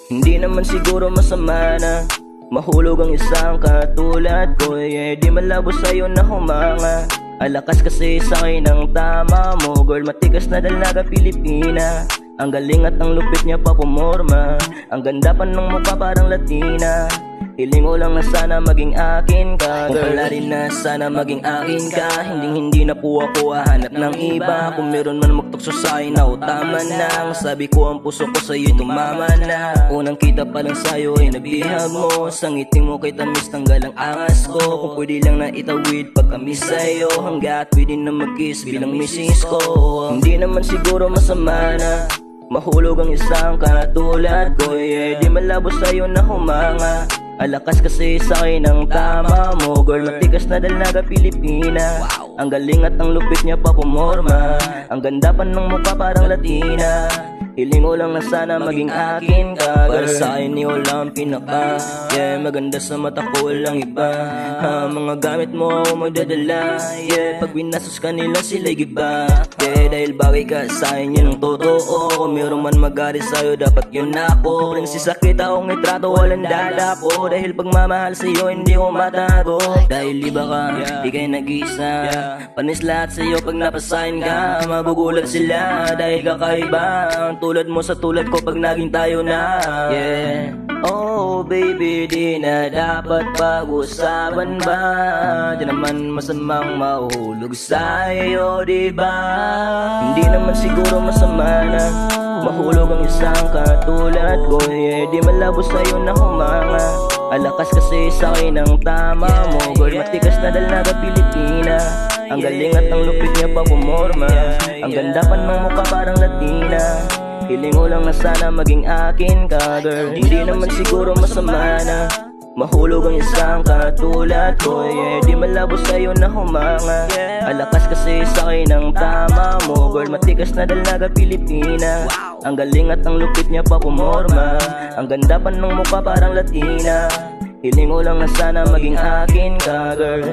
Hindi naman siguro masama na mahulog ang isang katulad ko. Di malabo sa'yo na humanga. Alakas kasi sa'kin ang tama mo. Girl, matikas na dalaga Pilipina. Ang galing at ang lupit niya pa pumorma. Ang ganda pa ng mukha parang Latina. Hiling ko lang na sana maging akin ka. Kung pala rin na sana maging akin ka. Hindi na po ako hahanap ng iba. Kung meron man magtukso sa'kin ako tama na. Ang sabi ko ang puso ko sa'yo'y tumama na. Unang kita pa lang sa'yo ay nabihag mo. Sa ngiti mo kay tamis tanggal ang angas ko. Kung pwede lang na itawid pag kami sa'yo. Hanggat pwede na mag-kiss bilang misis ko. Hindi naman siguro masama na mahulog ang isang katulad ko. Di malabo sa'yo na humanga. Alakas kasi sa'kin ang tama mo. Girl, matikas na dalaga Pilipina. Ang galing at ang lupit niya pa pumorma. Ang ganda pa ng mukha parang Latina. Hiling ko lang na sana maging akin ka. Para sa'kin ni wala ang pinaka. Maganda sa mata ko walang iba. Mga gamit mo ako magdadala. Pag binasos ka nila sila'y giba. Dahil bagay ka sa'kin yun ang totoo. Kung meron man mag-ari sa'yo dapat yun ako. Ring sisakit akong itrato walang dala ko. Dahil pagmamahal sa'yo hindi ko matago. Dahil iba ka, di kayo nag-isa. Panis lahat sa'yo pag napasahin ka. Magugulat sila dahil kakaiba. Tulad mo sa tulad ko pag naging tayo na. Oh baby, di na dapat pag-usapan ba? Di naman masamang mahulog sa'yo, diba? Hindi naman siguro masama na mahulog ang isang katulad ko. Di malabo sa'yo na humanga. Alakas kasi sa'kin ang tama mo. Girl, matikas na dalaga Pilipina. Ang galing at ang lupit niya pa pumorma. Ang ganda pa ng mukha parang Latina. Hiling ko lang na sana maging akin ka, girl. Hindi naman siguro masama na mahulog ang isang katulad ko. Di malabo sa'yo na humanga. Alakas kasi sa'kin ang tama mo. Girl, matikas na dalaga Pilipina. Ang galing at ang lupit niya pa pumorma. Ang ganda pa ng mukha parang Latina. Hiling ko lang na sana maging akin ka, girl.